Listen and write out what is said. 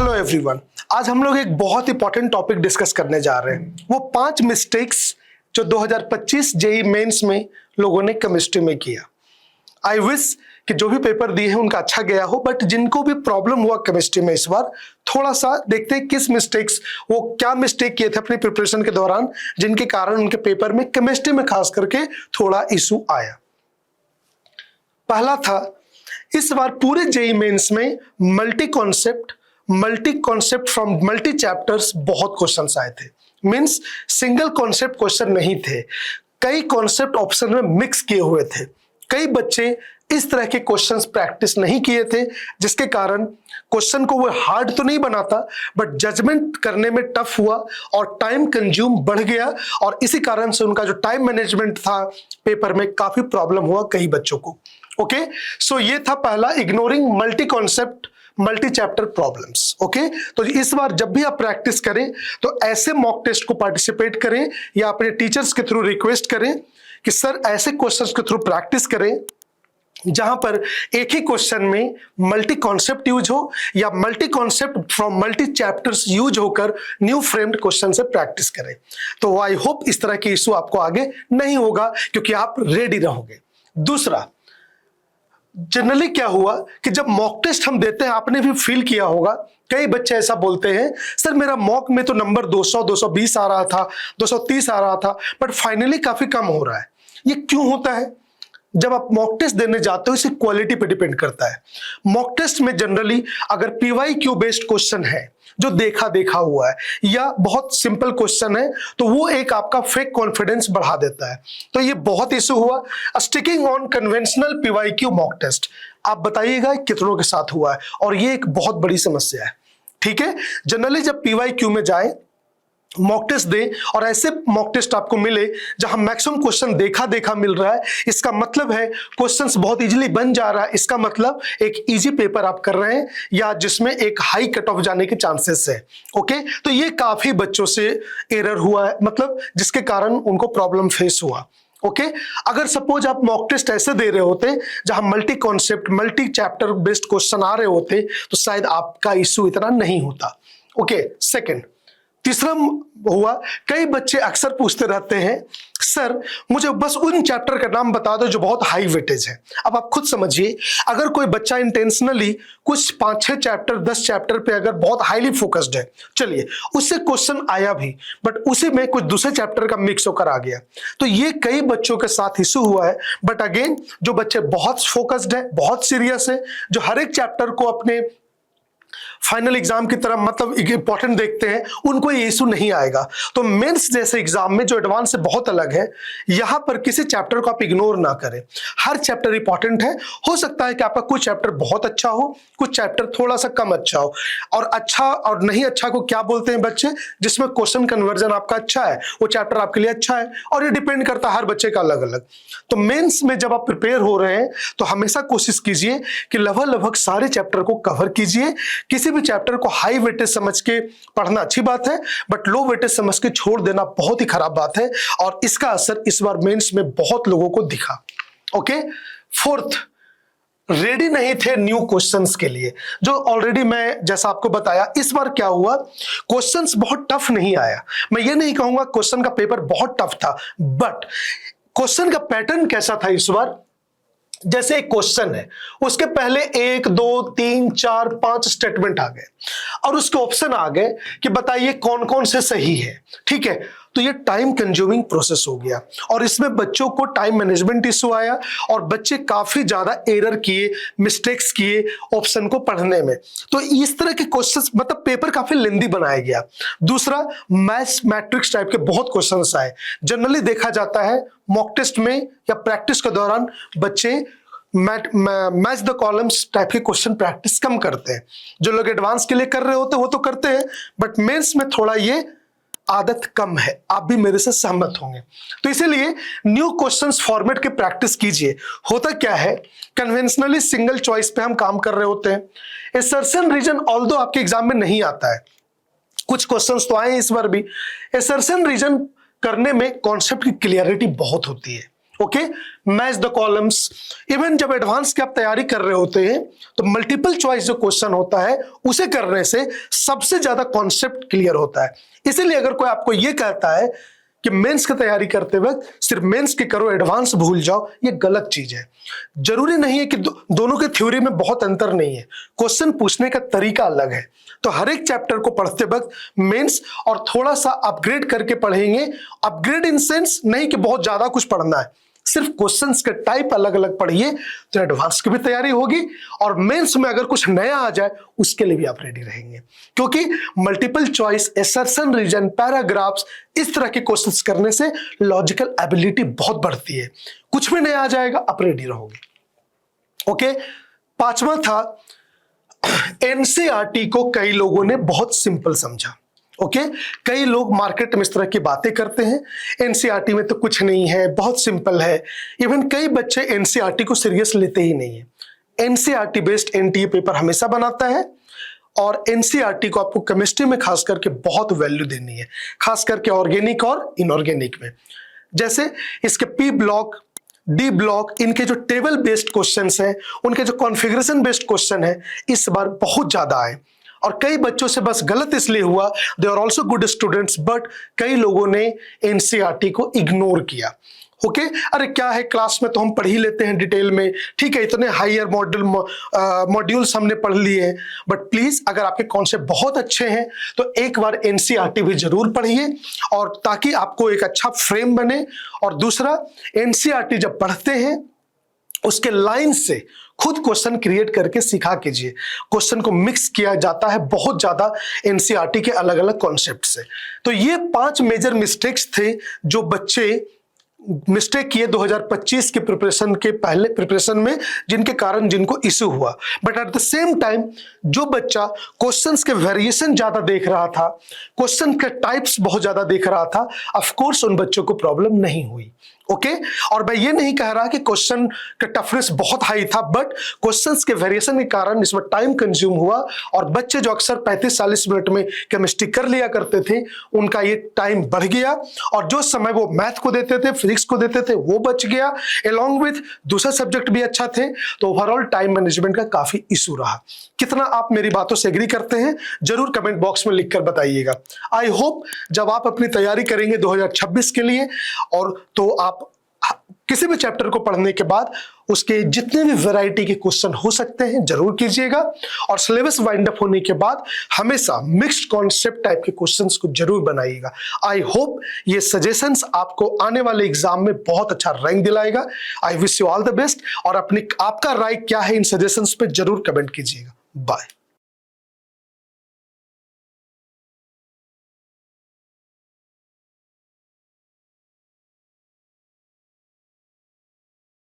Hello everyone, आज हम लोग एक बहुत इंपॉर्टेंट टॉपिक डिस्कस करने जा रहे हैं। वो 5 मिस्टेक्स जो 2025 जेई मेंस में लोगों ने केमिस्ट्री में किया। आई विश कि जो भी पेपर दिए हैं उनका अच्छा गया हो, बट जिनको भी प्रॉब्लम हुआ केमिस्ट्री में इस बार, थोड़ा सा देखते हैं किस मिस्टेक्स, वो क्या मिस्टेक किए थे अपनी प्रिपरेशन के दौरान जिनके कारण उनके पेपर में केमिस्ट्री में खास करके थोड़ा इशू आया। पहला था, इस बार पूरे जेई मेंस में multi concept from multi chapters बहुत क्वेश्चंस आए थे। मींस सिंगल कॉन्सेप्ट क्वेश्चन नहीं थे, कई कॉन्सेप्ट ऑप्शन में मिक्स किए हुए थे। कई बच्चे इस तरह के क्वेश्चंस प्रैक्टिस नहीं किए थे, जिसके कारण क्वेश्चन को वो हार्ड तो नहीं बनाता, बट जजमेंट करने में टफ हुआ और टाइम कंज्यूम बढ़ गया, और इसी कारण से उनका जो टाइम मैनेजमेंट था पेपर में काफी प्रॉब्लम हुआ कई बच्चों को। ओके, सो ये था पहला, ignoring multi concept multi chapter problems. Okay, तो इस बार जब भी आप प्रैक्टिस करें तो ऐसे मॉक टेस्ट को पार्टिसिपेट करें या अपने टीचर्स के थ्रू रिक्वेस्ट करें कि सर ऐसे क्वेश्चंस के थ्रू प्रैक्टिस करें जहां पर एक ही क्वेश्चन में मल्टी कॉन्सेप्ट यूज हो या multi concept from multi chapters use होकर न्यू फ्रेम्ड क्वेश्चन से प्रैक्टिस करें। तो आई होप इस तरह के इशू आपको आगे नहीं होगा, क्योंकि आप रेडी रहोगे। दूसरा, जनरली क्या हुआ कि जब मॉक टेस्ट हम देते हैं, आपने भी फील किया होगा, कई बच्चे ऐसा बोलते हैं, सर मेरा मॉक में तो नंबर 200 220 आ रहा था, 230 आ रहा था, बट फाइनली काफी कम हो रहा है। ये क्यों होता है? जब आप मॉक टेस्ट देने जाते हो, इसकी क्वालिटी पे डिपेंड करता है। मॉक टेस्ट में जनरली अगर पीवाईक्यू बेस्ड क्वेश्चन है जो देखा हुआ है या बहुत सिंपल क्वेश्चन है, तो वो एक आपका फेक कॉन्फिडेंस बढ़ा देता है। तो ये बहुत इशू हुआ sticking on conventional PYQ mock test. आप बताइएगा कितनों के साथ हुआ है, और ये एक बहुत बड़ी समस्या है। ठीक है, जनरली जब पीवाईक्यू में जाए, मॉक टेस्ट दे और ऐसे मॉक टेस्ट आपको मिले जहां मैक्सिमम क्वेश्चन देखा मिल रहा है, इसका मतलब है क्वेश्चंस बहुत इजीली बन जा रहा है। इसका मतलब एक इजी पेपर आप कर रहे हैं या जिसमें एक हाई कट ऑफ जाने के चांसेस है। ओके, तो ये काफी बच्चों से एरर हुआ है, मतलब जिसके कारण उनको प्रॉब्लम फेस हुआ। ओके, अगर सपोज आप मॉक टेस्ट ऐसे दे रहे होते जहां multi concept multi chapter based question आ रहे होते, तो शायद आपका इशू इतना नहीं होता। ओके, सेकंड, तीसरा हुआ, कई बच्चे अक्सर पूछते रहते हैं, सर मुझे बस उन चैप्टर का नाम बता दो जो बहुत हाई वेटेज है। अब आप खुद समझिए, अगर कोई बच्चा इंटेंशनली कुछ 5-6 चैप्टर 10 चैप्टर पे अगर बहुत हाईली फोकस्ड है, चलिए उससे क्वेश्चन आया भी, बट उसी में कुछ दूसरे चैप्टर का मिक्स होकर आ गया, तो ये कई बच्चों के साथ इशू हुआ है। बट अगेन, जो बच्चे बहुत फोकस्ड है, बहुत सीरियस है, जो हर एक चैप्टर को अपने फाइनल एग्जाम की तरह मतलब इंपॉर्टेंट देखते हैं, उनको ये इशू नहीं आएगा। तो मेंस जैसे एग्जाम में जो एडवांस से बहुत अलग है, यहां पर किसी चैप्टर को आप इग्नोर ना करें। हर चैप्टर इंपॉर्टेंट है। हो सकता है कि आपका कुछ चैप्टर बहुत अच्छा हो, कुछ चैप्टर थोड़ा सा कम अच्छा हो। और अच्छा और नहीं अच्छा को क्या बोलते हैं बच्चे? जिसमें क्वेश्चन कन्वर्जन आपका अच्छा है, वो चैप्टर आपके लिए अच्छा है, और ये डिपेंड करता है हर बच्चे का अलग अलग। तो मेंस में जब आप प्रिपेयर हो रहे हैं, तो हमेशा कोशिश कीजिए कि लगभग सारे चैप्टर को कवर कीजिए। किसी भी चैप्टर को हाई वेटेज समझ के पढ़ना अच्छी बात है, बट लो वेटेज समझ के छोड़ देना बहुत ही खराब बात है, और इसका असर इस बार मेंस में बहुत लोगों को दिखा। ओके, फोर्थ, रेडी नहीं थे न्यू क्वेश्चंस के लिए। जो ऑलरेडी मैं जैसा आपको बताया, इस बार क्या हुआ, क्वेश्चंस बहुत टफ नहीं आया। मैं ये नहीं कहूंगा क्वेश्चन का पेपर बहुत टफ था, बट क्वेश्चन का पैटर्न कैसा था इस बार? जैसे एक क्वेश्चन है, उसके पहले 1 2 3 4 5 स्टेटमेंट आ गए, और उसके ऑप्शन आ गए कि बताइए कौन कौन से सही है। ठीक है, तो ये टाइम कंज्यूमिंग प्रोसेस हो गया, और इसमें बच्चों को टाइम मैनेजमेंट इशू आया, और बच्चे काफी ज्यादा एरर किए, मिस्टेक्स किए ऑप्शन को पढ़ने में। तो इस तरह के क्वेश्चंस, मतलब पेपर काफी लेंदी बनाया गया। दूसरा, मैथ्स मैट्रिक्स टाइप के बहुत क्वेश्चंस आए। जनरली देखा जाता है मॉक टेस्ट में या प्रैक्टिस के दौरान बच्चे मैच द कॉलम्स टाइप के क्वेश्चन प्रैक्टिस कम करते हैं। जो लोग एडवांस के लिए कर रहे होते हैं वो तो करते हैं, बट मेंस में थोड़ा ये आदत कम है। आप भी मेरे से सहमत होंगे। तो इसीलिए न्यू क्वेश्चंस फॉर्मेट के प्रैक्टिस कीजिए। होता क्या है, कन्वेंशनली सिंगल चॉइस पे हम काम कर रहे होते हैं। एसर्शन रीजन ऑल्दो आपके एग्जाम में नहीं आता है, कुछ क्वेश्चंस तो आए इस बार भी। एसर्शन रीजन करने में कॉन्सेप्ट की क्लियरिटी बहुत होती है। Okay, match the columns. Even जब एडवांस की आप तैयारी कर रहे होते हैं तो मल्टीपल चॉइस जो क्वेश्चन होता है उसे करने से सबसे ज्यादा कॉन्सेप्ट क्लियर होता है। इसीलिए अगर कोई आपको यह कहता है कि मेंस की तैयारी करते वक्त सिर्फ मेंस की करो, एडवांस भूल जाओ, ये गलत चीज है। जरूरी नहीं है कि दोनों के थ्योरी में बहुत अंतर नहीं है, क्वेश्चन पूछने का तरीका अलग है। तो हर एक चैप्टर को पढ़ते वक्त मेंस और थोड़ा सा अपग्रेड करके पढ़ेंगे। अपग्रेड इन सेंस नहीं कि बहुत ज्यादा कुछ पढ़ना है, सिर्फ क्वेश्चंस के टाइप अलग अलग पढ़िए तो एडवांस की भी तैयारी होगी और मेंस में अगर कुछ नया आ जाए उसके लिए भी आप रेडी रहेंगे। क्योंकि multiple choice, assertion reason, paragraphs, इस तरह के क्वेश्चंस करने से लॉजिकल एबिलिटी बहुत बढ़ती है। कुछ भी नया आ जाएगा आप रेडी रहोगे। ओके, पांचवा था एनसीईआरटी को कई लोगों ने बहुत सिंपल समझा। ओके, कई लोग मार्केट में इस तरह की बातें करते हैं, एनसीईआरटी में तो कुछ नहीं है, बहुत सिंपल है। इवन कई बच्चे एनसीईआरटी को सीरियस लेते ही नहीं है। एनसीईआरटी बेस्ड एनटीए पेपर हमेशा बनाता है और एनसीईआरटी को आपको केमिस्ट्री में खास करके बहुत वैल्यू देनी है, खास करके ऑर्गेनिक और इनऑर्गेनिक में। जैसे इसके पी ब्लॉक, डी ब्लॉक, इनके जो टेबल बेस्ड क्वेश्चंस हैं, उनके जो कॉन्फ़िगरेशन बेस्ड क्वेश्चन है इस बार बहुत ज्यादा आए और कई बच्चों से बस गलत इसलिए हुआ, they are also good students, but कई लोगों ने एनसीईआरटी को इग्नोर किया। ओके, अरे क्या है, क्लास में तो हम पढ़ ही लेते हैं डिटेल में, ठीक है, इतने हायर मॉड्यूल्स हमने पढ़ लिए हैं, बट प्लीज अगर आपके कॉन्सेप्ट बहुत अच्छे हैं तो एक बार एनसीईआरटी भी जरूर पढ़िए और ताकि आपको एक अच्छा फ्रेम बने। और दूसरा, एनसीईआरटी जब पढ़ते हैं उसके लाइन से खुद क्वेश्चन क्रिएट करके सिखा कीजिए। क्वेश्चन को मिक्स किया जाता है बहुत ज्यादा एनसीईआरटी के अलग अलग कॉन्सेप्ट से। तो ये 5 मेजर मिस्टेक्स थे जो बच्चे मिस्टेक किए 2025 के प्रिपरेशन के पहले प्रिपरेशन में, जिनके कारण जिनको इशू हुआ। But at the same time जो बच्चा क्वेश्चंस के वेरिएशन ज्यादा देख रहा था, क्वेश्चन के टाइप्स बहुत ज्यादा देख रहा था, ऑफ कोर्स उन बच्चों को प्रॉब्लम नहीं हुई। ओके, और मैं ये नहीं कह रहा कि क्वेश्चन का टफनेस बहुत हाई था, बट क्वेश्चंस के वेरिएशन के कारण इसमें टाइम कंज्यूम हुआ और बच्चे जो अक्सर 35-40 मिनट में केमिस्ट्री कर लिया करते थे उनका ये टाइम बढ़ गया और जो समय वो मैथ को देते थे, फिजिक्स को देते थे, वो बच गया। अलॉन्ग विथ दूसरा सब्जेक्ट भी अच्छा थे, तो ओवरऑल टाइम मैनेजमेंट का काफी इशू रहा। कितना आप मेरी बातों से एग्री करते हैं जरूर कमेंट बॉक्स में लिखकर बताइएगा। आई होप जब आप अपनी तैयारी करेंगे 2026 के लिए और तो आप किसी भी चैप्टर को पढ़ने के बाद उसके जितने भी वैरायटी के क्वेश्चन हो सकते हैं जरूर कीजिएगा और सिलेबस वाइंड अप होने के बाद हमेशा मिक्स्ड कॉन्सेप्ट टाइप के क्वेश्चंस को जरूर बनाइएगा। आई होप ये सजेशंस आपको आने वाले एग्जाम में बहुत अच्छा रैंक दिलाएगा। I wish you all the best और अपनी आपका राय क्या है इन सजेशंस पे जरूर कमेंट कीजिएगा। बाय।